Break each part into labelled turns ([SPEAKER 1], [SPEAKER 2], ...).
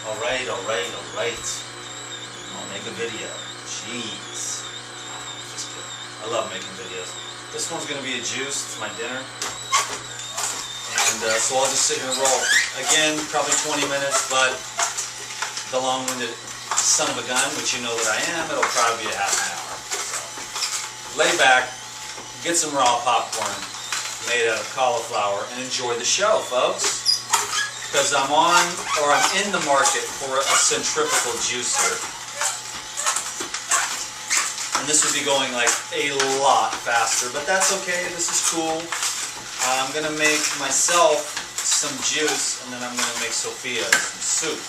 [SPEAKER 1] Alright. I'll make a video. Jeez. Just kidding. I love making videos. This one's going to be a juice. It's my dinner. And so I'll just sit here and roll. Again, probably 20 minutes, but the long-winded son of a gun, which you know that I am, it'll probably be a half an hour. So, lay back, get some raw popcorn made out of cauliflower, and enjoy the show, folks. Because I'm in the market for a centrifugal juicer. And this would be going like a lot faster, but that's okay, this is cool. I'm going to make myself some juice, and then I'm going to make Sophia some soup.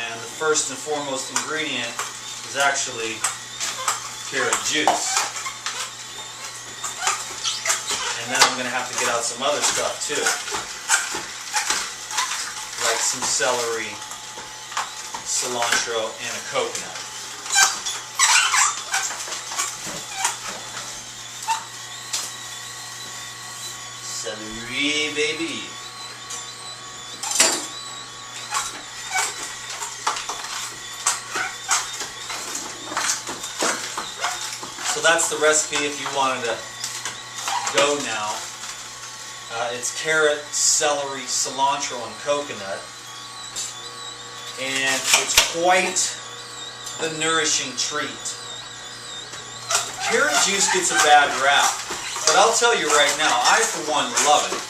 [SPEAKER 1] And the first and foremost ingredient is actually carrot juice. And then I'm going to have to get out some other stuff too. Like some celery, cilantro, and a coconut. Celery, baby. So that's the recipe if you wanted to go now. It's carrot, celery, cilantro, and coconut. And it's quite the nourishing treat. Carrot juice gets a bad rap, but I'll tell you right now, I for one love it.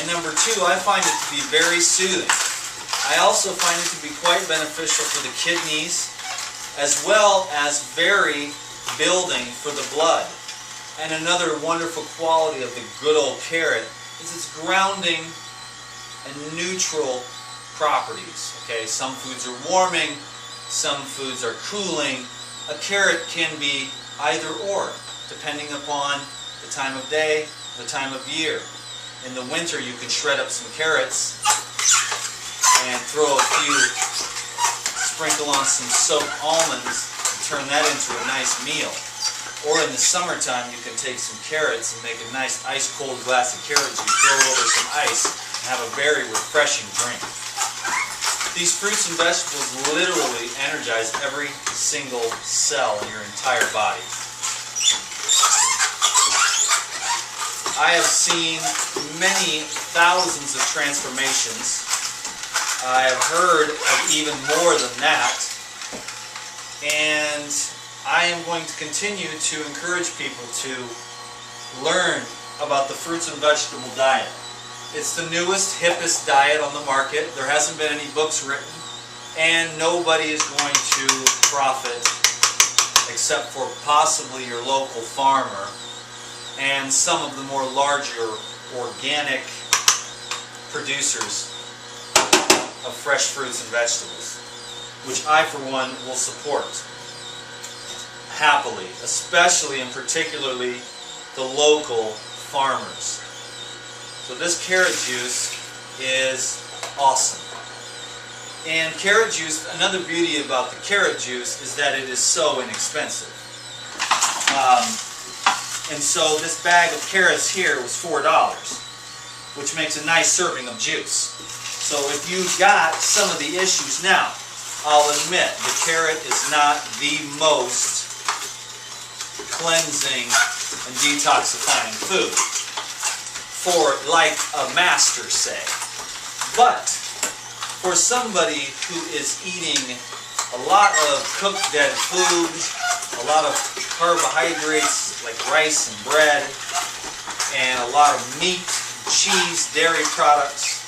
[SPEAKER 1] And number two, I find it to be very soothing. I also find it to be quite beneficial for the kidneys, as well as very building for the blood. And another wonderful quality of the good old carrot is its grounding and neutral properties. Okay, some foods are warming, some foods are cooling. A carrot can be either or, depending upon the time of day, the time of year. In the winter, you can shred up some carrots and throw a few, sprinkle on some soaked almonds, and turn that into a nice meal. Or in the summertime, you can take some carrots and make a nice ice-cold glass of carrot juice, throw it over some ice, and have a very refreshing drink. These fruits and vegetables literally energize every single cell in your entire body. I have seen many thousands of transformations. I have heard of even more than that. And I am going to continue to encourage people to learn about the fruits and vegetable diet. It's the newest, hippest diet on the market. There hasn't been any books written, and nobody is going to profit except for possibly your local farmer and some of the more larger organic producers of fresh fruits and vegetables, which I for one will support happily, especially and particularly the local farmers. So this carrot juice is awesome. And carrot juice, another beauty about the carrot juice is that it is so inexpensive. And so this bag of carrots here was $4, which makes a nice serving of juice. So if you got some of the issues now, I'll admit the carrot is not the most cleansing and detoxifying food, for like a master say. But for somebody who is eating a lot of cooked dead food, a lot of carbohydrates like rice and bread, and a lot of meat, cheese, dairy products,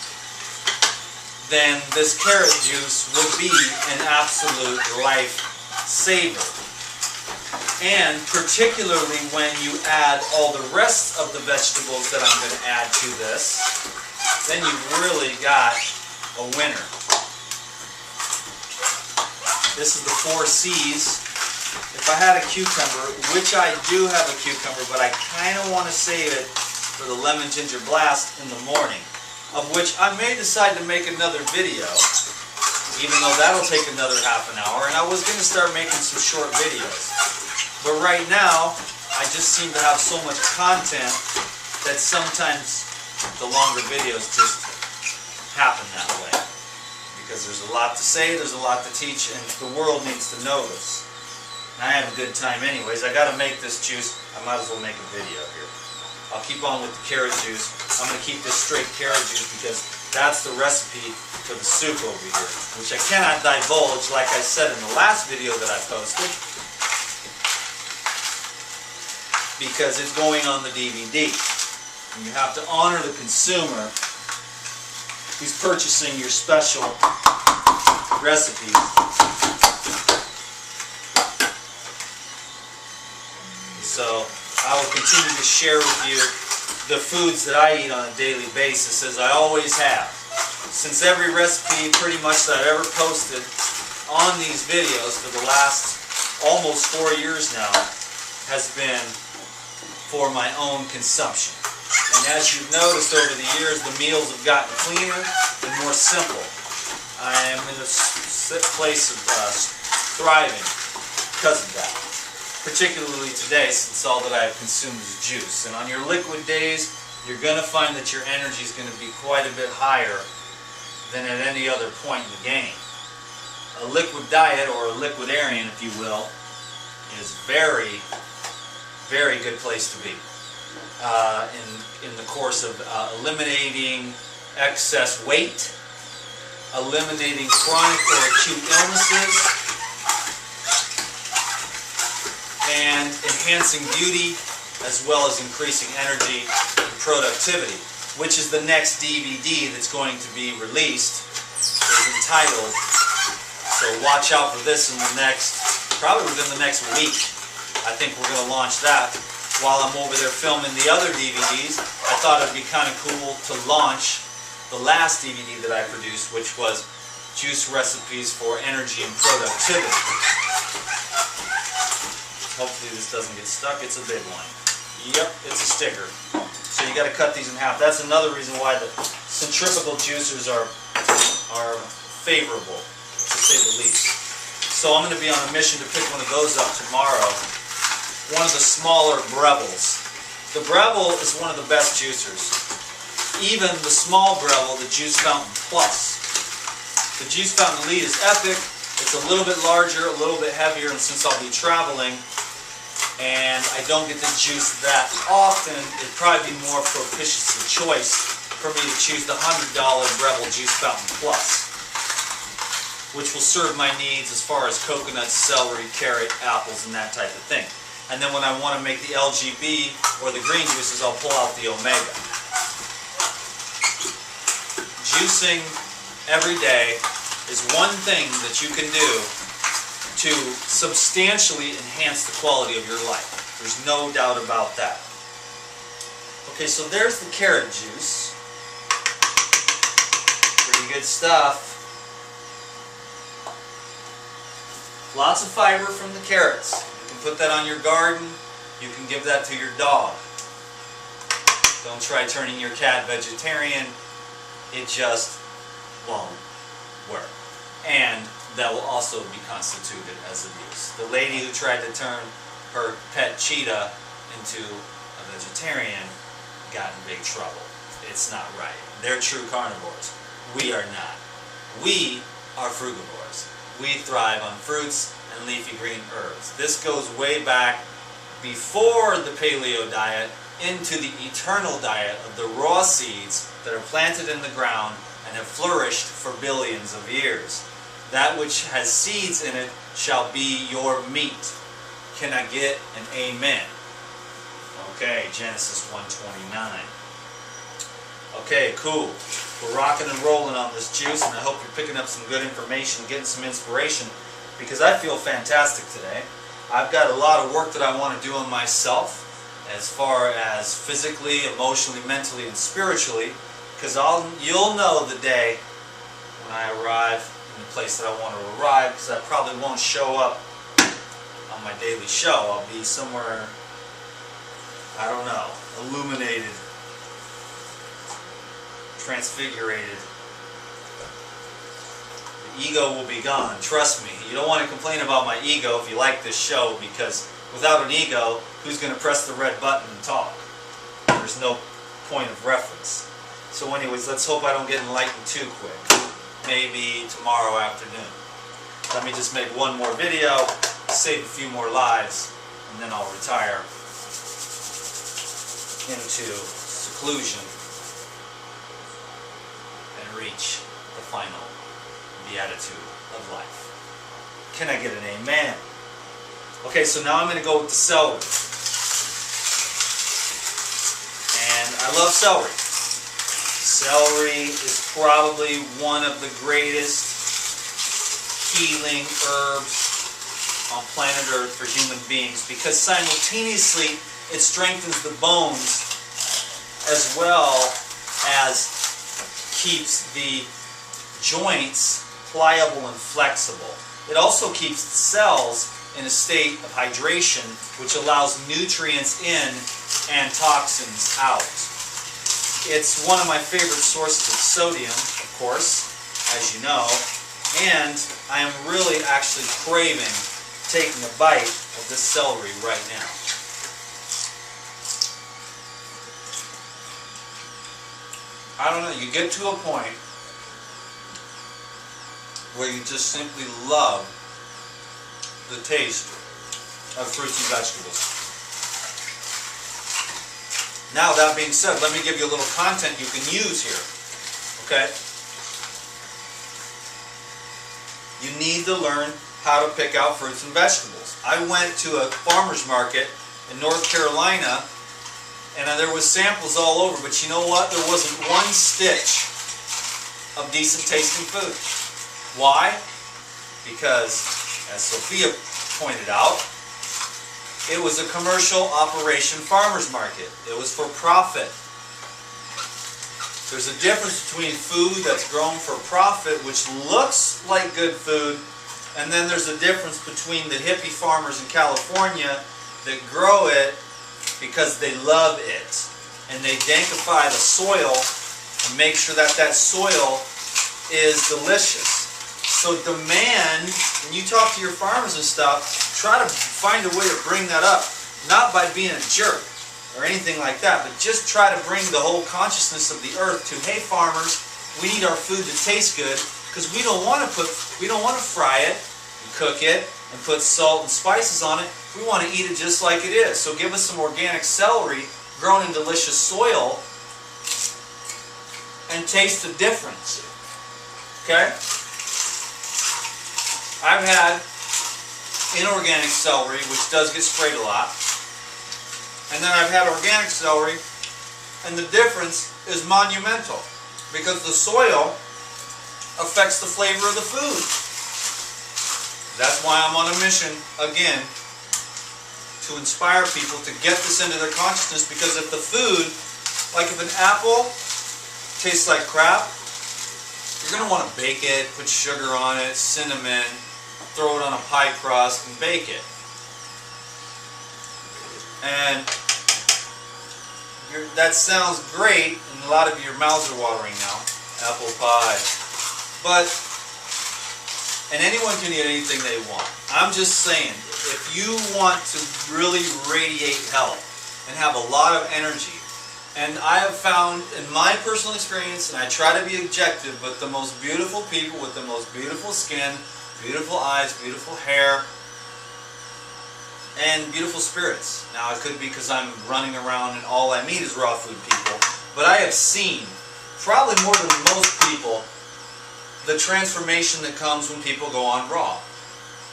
[SPEAKER 1] then this carrot juice would be an absolute lifesaver. And particularly when you add all the rest of the vegetables that I'm going to add to this, then you've really got a winner. This is the 4 C's. If I had a cucumber, which I do have a cucumber, but I kind of want to save it for the lemon ginger blast in the morning, of which I may decide to make another video, even though that'll take another half an hour, and I was going to start making some short videos. But right now, I just seem to have so much content that sometimes the longer videos just happen that way. because there's a lot to say, there's a lot to teach, and the world needs to know this. And I have a good time anyways. I got to make this juice. I might as well make a video here. I'll keep on with the carrot juice. I'm going to keep this straight carrot juice because that's the recipe for the soup over here, which I cannot divulge like I said in the last video that I posted, because it's going on the DVD. And you have to honor the consumer who's purchasing your special recipes. So I will continue to share with you the foods that I eat on a daily basis, as I always have. Since every recipe pretty much that I've ever posted on these videos for the last almost 4 years now has been for my own consumption. And as you've noticed over the years, the meals have gotten cleaner and more simple. I am in a place of thriving because of that. Particularly today, since all that I have consumed is juice. And on your liquid days, you're going to find that your energy is going to be quite a bit higher than at any other point in the game. A liquid diet, or a liquidarian if you will, is very, very good place to be. In the course of eliminating excess weight, eliminating chronic or acute illnesses, and enhancing beauty, as well as increasing energy and productivity, which is the next DVD that's going to be released. It's entitled, so watch out for this in the next, probably within the next week. I think we're going to launch that. While I'm over there filming the other DVDs, I thought it'd be kind of cool to launch the last DVD that I produced, which was Juice Recipes for Energy and Productivity. Hopefully this doesn't get stuck. It's a big one. Yep, it's a sticker. So you got to cut these in half. That's another reason why the centrifugal juicers are favorable, to say the least. So I'm going to be on a mission to pick one of those up tomorrow. One of the smaller Brevils. The Breville is one of the best juicers. Even the small Breville, the Juice Fountain Plus. The Juice Fountain Elite is epic. It's a little bit larger, a little bit heavier, and since I'll be traveling and I don't get to juice that often, it'd probably be more propitious a choice for me to choose the $100 Breville Juice Fountain Plus, which will serve my needs as far as coconut, celery, carrot, apples, and that type of thing. And then when I want to make the LGB or the green juices, I'll pull out the Omega. Juicing every day is one thing that you can do to substantially enhance the quality of your life. There's no doubt about that. Okay, so there's the carrot juice. Pretty good stuff. Lots of fiber from the carrots. You can put that on your garden. You can give that to your dog. Don't try turning your cat vegetarian. It just won't work. And that will also be constituted as abuse. The lady who tried to turn her pet cheetah into a vegetarian got in big trouble. It's not right. They're true carnivores. We are not. We are frugivores. We thrive on fruits and leafy green herbs. This goes way back before the paleo diet into the eternal diet of the raw seeds that are planted in the ground and have flourished for billions of years. That which has seeds in it shall be your meat. Can I get an amen? Okay, Genesis 1:29. Okay, cool. We're rocking and rolling on this juice, and I hope you're picking up some good information, getting some inspiration, because I feel fantastic today. I've got a lot of work that I want to do on myself, as far as physically, emotionally, mentally, and spiritually, because you'll know the day when I arrive in the place that I want to arrive, because I probably won't show up on my daily show. I'll be somewhere, I don't know, illuminated, transfigurated. The ego will be gone, trust me. You don't want to complain about my ego if you like this show, because without an ego, who's going to press the red button and talk? There's no point of reference. So anyways, let's hope I don't get enlightened too quick. maybe tomorrow afternoon. Let me just make one more video, save a few more lives, and then I'll retire into seclusion and reach the final beatitude of life. Can I get an amen? Okay, so now I'm going to go with the celery. And I love celery. Celery is probably one of the greatest healing herbs on planet Earth for human beings, because simultaneously it strengthens the bones as well as keeps the joints pliable and flexible. It also keeps the cells in a state of hydration, which allows nutrients in and toxins out. It's one of my favorite sources of sodium, of course, as you know, and I am really actually craving taking a bite of this celery right now. I don't know, you get to a point where you just simply love the taste of fruits and vegetables. Now, that being said, let me give you a little content you can use here. Okay? You need to learn how to pick out fruits and vegetables. I went to a farmer's market in North Carolina, and there was samples all over, but you know what? There wasn't one stitch of decent tasting food. Why? Because, as Sophia pointed out, it was a commercial operation farmer's market. It was for profit. There's a difference between food that's grown for profit, which looks like good food, and then there's a difference between the hippie farmers in California that grow it because they love it, and they dankify the soil and make sure that that soil is delicious. So demand, when you talk to your farmers and stuff, try to find a way to bring that up. Not by being a jerk or anything like that, but just try to bring the whole consciousness of the earth to, hey farmers, we need our food to taste good, because we don't want to fry it and cook it and put salt and spices on it. We want to eat it just like it is. So give us some organic celery grown in delicious soil and taste the difference. Okay? I've had inorganic celery, which does get sprayed a lot. And then I've had organic celery, and the difference is monumental, because the soil affects the flavor of the food. That's why I'm on a mission, again, to inspire people to get this into their consciousness, because if the food, like if an apple tastes like crap, you're going to want to bake it, put sugar on it, cinnamon, throw it on a pie crust and bake it. And that sounds great, and a lot of your mouths are watering now. Apple pie. But, and anyone can eat anything they want. I'm just saying, if you want to really radiate health and have a lot of energy, and I have found in my personal experience, and I try to be objective, but the most beautiful people with the most beautiful skin, beautiful eyes, beautiful hair, and beautiful spirits. Now, it could be because I'm running around and all I meet is raw food people, but I have seen, probably more than most people, the transformation that comes when people go on raw.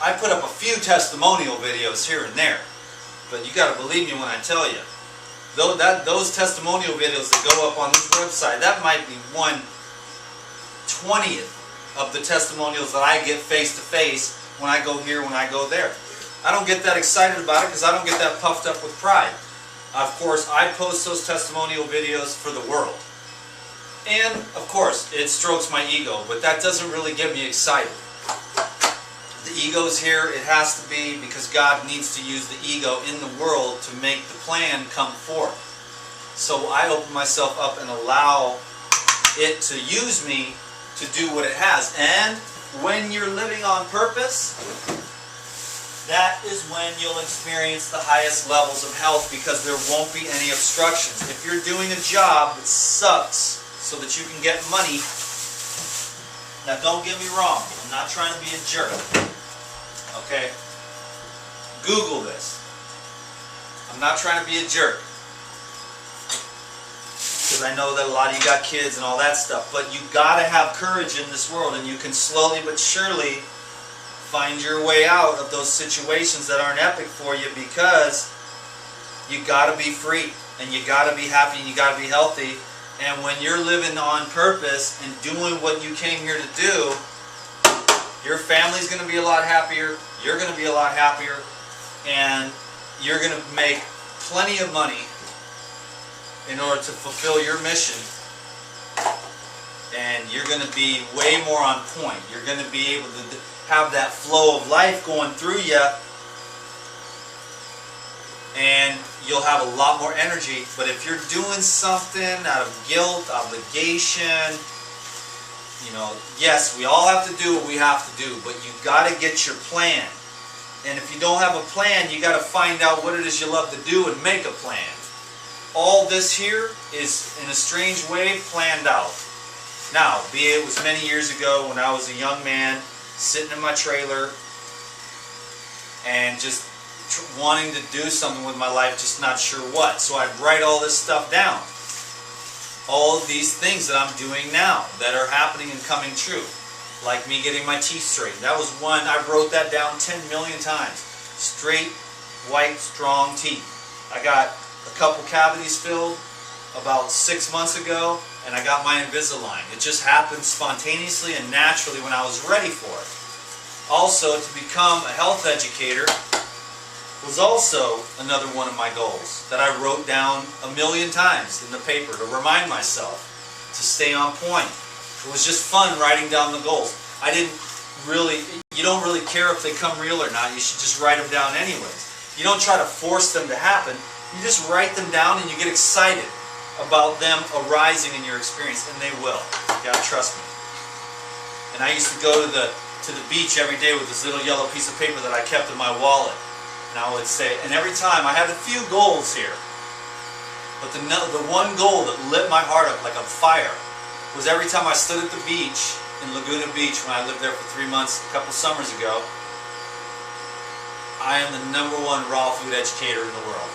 [SPEAKER 1] I put up a few testimonial videos here and there, but you got to believe me when I tell you, those testimonial videos that go up on this website, that might be 1/20th of the testimonials that I get face to face when I go here, when I go there. I don't get that excited about it because I don't get that puffed up with pride. Of course, I post those testimonial videos for the world. And, of course, it strokes my ego, but that doesn't really get me excited. The ego's here, it has to be, because God needs to use the ego in the world to make the plan come forth. So I open myself up and allow it to use me to do what it has. And when you're living on purpose, that is when you'll experience the highest levels of health, because there won't be any obstructions. If you're doing a job that sucks so that you can get money, Now don't get me wrong, I'm not trying to be a jerk. Okay? Google this. I'm not trying to be a jerk. Because I know that a lot of you got kids and all that stuff. But you gotta have courage in this world, and you can slowly but surely find your way out of those situations that aren't epic for you, because you gotta be free, and you gotta be happy, and you gotta be healthy. And when you're living on purpose and doing what you came here to do, your family's gonna be a lot happier, you're gonna be a lot happier, and you're gonna make plenty of money in order to fulfill your mission. And you're going to be way more on point. You're going to be able to have that flow of life going through you, and you'll have a lot more energy. But if you're doing something out of guilt, obligation, you know, yes, we all have to do what we have to do, but you got to get your plan. And if you don't have a plan, you got to find out what it is you love to do and make a plan. All this here is, in a strange way, planned out. Now, be it was many years ago when I was a young man sitting in my trailer and just wanting to do something with my life, just not sure what. So I'd write all this stuff down. All of these things that I'm doing now that are happening and coming true. Like me getting my teeth straightened. That was one, I wrote that down 10 million times. Straight, white, strong teeth. I got a couple cavities filled about 6 months ago, and I got my Invisalign. It just happened spontaneously and naturally when I was ready for it. Also, to become a health educator was also another one of my goals that I wrote down a million times in the paper to remind myself to stay on point. It was just fun writing down the goals. You don't really care if they come real or not. You should just write them down anyways. You don't try to force them to happen. You just write them down and you get excited about them arising in your experience, and they will. You gotta trust me. And I used to go to the beach every day with this little yellow piece of paper that I kept in my wallet. And I would say, and every time I had a few goals here, but the one goal that lit my heart up like a fire was every time I stood at the beach in Laguna Beach when I lived there for 3 months a couple summers ago, I am the #1 raw food educator in the world.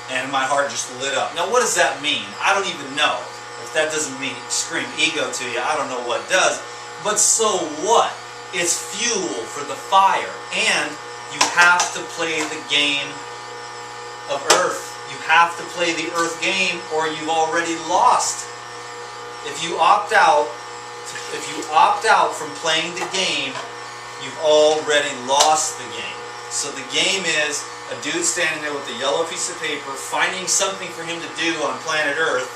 [SPEAKER 1] And my heart just lit up. Now what does that mean? I don't even know. If that doesn't mean scream ego to you, I don't know what does. But so what? It's fuel for the fire. And you have to play the game of Earth. You have to play the Earth game, or you've already lost. If you opt out from playing the game, you've already lost the game. So the game is a dude standing there with a yellow piece of paper, finding something for him to do on planet Earth,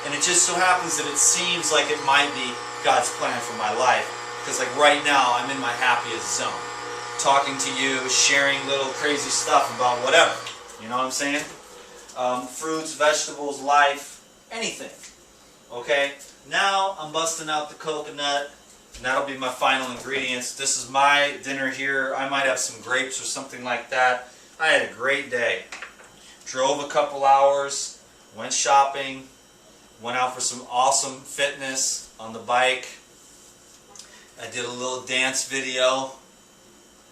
[SPEAKER 1] and it just so happens that it seems like it might be God's plan for my life. Because like right now, I'm in my happiest zone. Talking to you, sharing little crazy stuff about whatever. You know what I'm saying? Fruits, vegetables, life, anything. Okay? Now I'm busting out the coconut, and that'll be my final ingredients. This is my dinner here. I might have some grapes or something like that. I had a great day. Drove a couple hours, went shopping, went out for some awesome fitness on the bike. I did a little dance video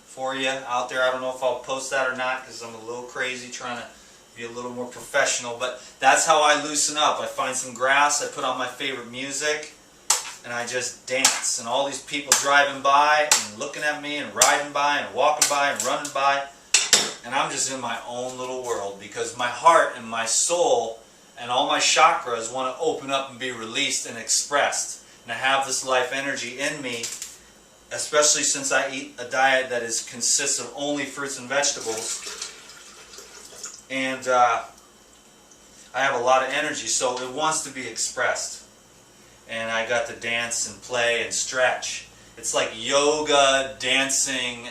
[SPEAKER 1] for you out there. I don't know if I'll post that or not because I'm a little crazy trying to be a little more professional, but that's how I loosen up. I find some grass, I put on my favorite music, and I just dance. And all these people driving by and looking at me and riding by and walking by and running by, and I'm just in my own little world because my heart and my soul and all my chakras want to open up and be released and expressed. And I have this life energy in me, especially since I eat a diet that consists of only fruits and vegetables. And I have a lot of energy, so it wants to be expressed. And I got to dance and play and stretch. It's like yoga, dancing,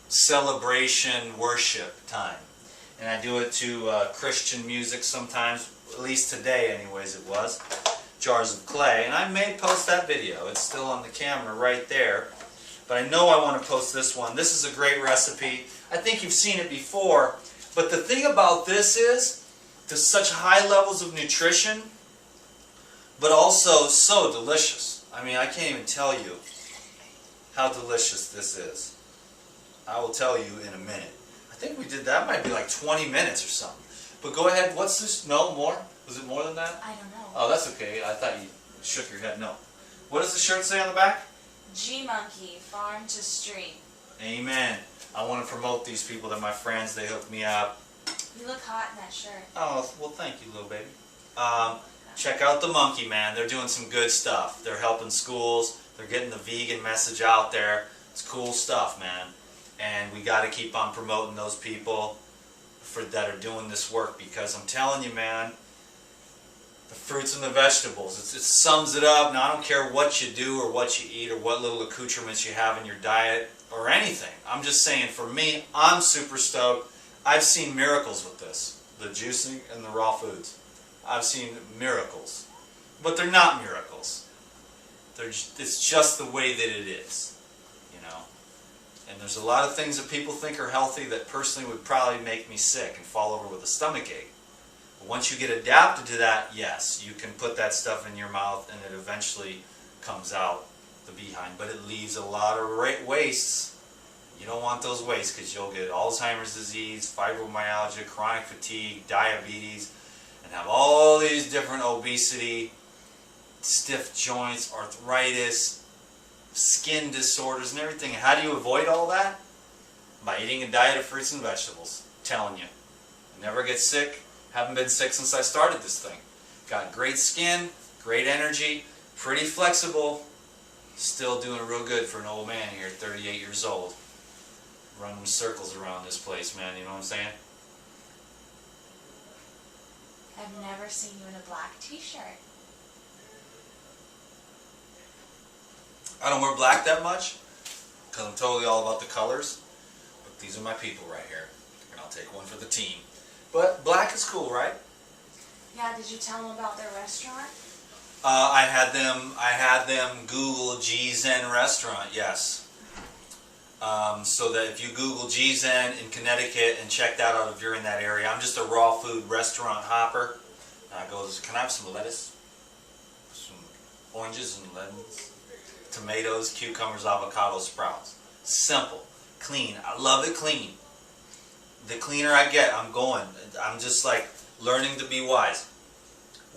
[SPEAKER 1] celebration, worship time. And I do it to Christian music sometimes, at least today anyways it was. Jars of clay. And I may post that video. It's still on the camera right there. But I know I want to post this one. This is a great recipe. I think you've seen it before. But the thing about this is, to such high levels of nutrition, but also so delicious. I mean, I can't even tell you how delicious this is. I will tell you in a minute. I think we did that, might be like 20 minutes or something. But go ahead, what's this? No, more? Was it more than that?
[SPEAKER 2] I don't know.
[SPEAKER 1] Oh, that's okay. I thought you shook your head. No. What does the shirt say on the back?
[SPEAKER 2] G-Monkey, farm to street.
[SPEAKER 1] Amen. I want to promote these people. They're my friends. They hooked me up.
[SPEAKER 2] You look hot in that shirt.
[SPEAKER 1] Oh, well, thank you, little baby. Check out the Monkey, man. They're doing some good stuff. They're helping schools. They're getting the vegan message out there. It's cool stuff, man. And we got to keep on promoting those people that are doing this work, because I'm telling you, man, the fruits and the vegetables, it sums it up. Now, I don't care what you do or what you eat or what little accoutrements you have in your diet or anything. I'm just saying, for me, I'm super stoked. I've seen miracles with this, the juicing and the raw foods. I've seen miracles, but they're not miracles. It's just the way that it is, you know. And there's a lot of things that people think are healthy that personally would probably make me sick and fall over with a stomach ache. But once you get adapted to that, yes, you can put that stuff in your mouth and it eventually comes out the behind. But it leaves a lot of wastes. You don't want those wastes, because you'll get Alzheimer's disease, fibromyalgia, chronic fatigue, diabetes, and have all these different obesity, stiff joints, arthritis, skin disorders, and everything. How do you avoid all that? By eating a diet of fruits and vegetables. I'm telling you. I never get sick. Haven't been sick since I started this thing. Got great skin, great energy, pretty flexible. Still doing real good for an old man here, 38 years old. Running circles around this place, man. You know what I'm saying?
[SPEAKER 2] I've never seen you in a black t-shirt.
[SPEAKER 1] I don't wear black that much, because I'm totally all about the colors. But these are my people right here. And I'll take one for the team. But black is cool, right?
[SPEAKER 2] Yeah, did you tell them about their restaurant?
[SPEAKER 1] I had them Google G-Zen restaurant, yes. So that if you Google G-Zen in Connecticut and check that out if you're in that area. I'm just a raw food restaurant hopper. And I go, can I have some lettuce? Some oranges and lemons? Tomatoes, cucumbers, avocado, sprouts. Simple. Clean. I love it clean. The cleaner I get, I'm going. I'm just like learning to be wise.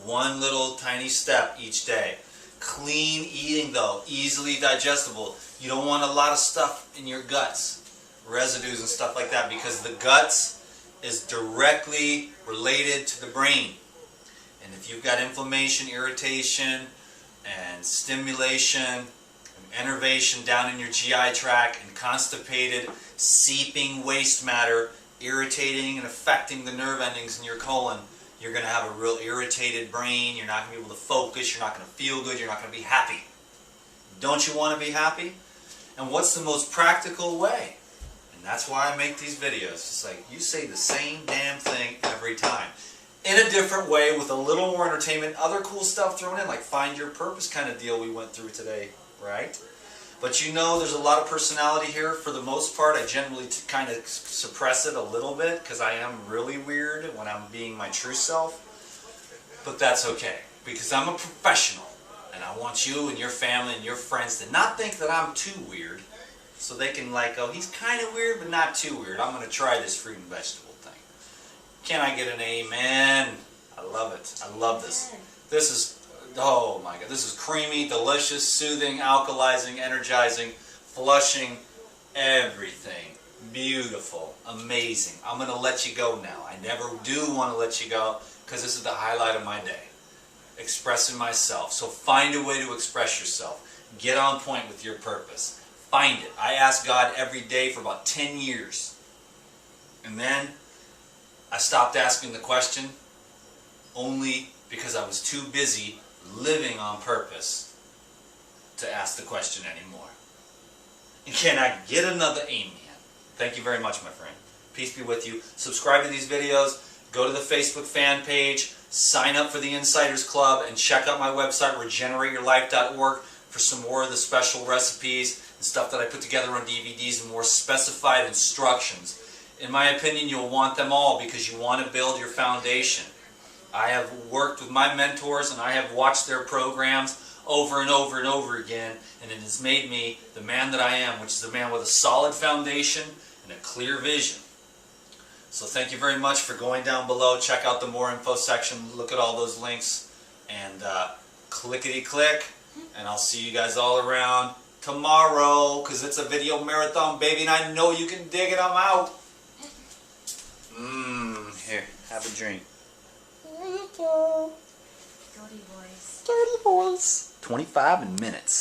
[SPEAKER 1] One little tiny step each day. Clean eating though, easily digestible. You don't want a lot of stuff in your guts, residues and stuff like that, because the guts is directly related to the brain. And if you've got inflammation, irritation, and stimulation, and enervation down in your GI tract, and constipated, seeping waste matter, irritating and affecting the nerve endings in your colon, you're going to have a real irritated brain. You're not going to be able to focus. You're not going to feel good. You're not going to be happy. Don't you want to be happy? And what's the most practical way? And that's why I make these videos. It's like you say the same damn thing every time. In a different way, with a little more entertainment, other cool stuff thrown in, like Find Your Purpose kind of deal we went through today, right? But you know there's a lot of personality here. For the most part, I generally kind of suppress it a little bit because I am really weird when I'm being my true self. But that's okay, because I'm a professional. And I want you and your family and your friends to not think that I'm too weird. So they can like, oh, he's kind of weird, but not too weird. I'm going to try this fruit and vegetable thing. Can I get an amen? I love it. I love this. This is, oh my God, this is creamy, delicious, soothing, alkalizing, energizing, flushing, everything. Beautiful, amazing. I'm going to let you go now. I never do want to let you go because this is the highlight of my day. Expressing myself. So find a way to express yourself. Get on point with your purpose. Find it. I ask God every day for about 10 years. And then I stopped asking the question only because I was too busy living on purpose to ask the question anymore. And can I get another amen? Thank you very much, my friend. Peace be with you. Subscribe to these videos. Go to the Facebook fan page. Sign up for the Insiders Club. And check out my website, regenerateyourlife.org, for some more of the special recipes and stuff that I put together on DVDs and more specified instructions. In my opinion, you'll want them all because you want to build your foundation. I have worked with my mentors and I have watched their programs over and over and over again, and it has made me the man that I am, which is a man with a solid foundation and a clear vision. So thank you very much for going down below. Check out the more info section. Look at all those links. And clickety-click. And I'll see you guys all around tomorrow, because it's a video marathon, baby, and I know you can dig it. I'm out. Here, have a drink. There you go.
[SPEAKER 2] Dirty boys.
[SPEAKER 1] Dirty boys. 25 minutes.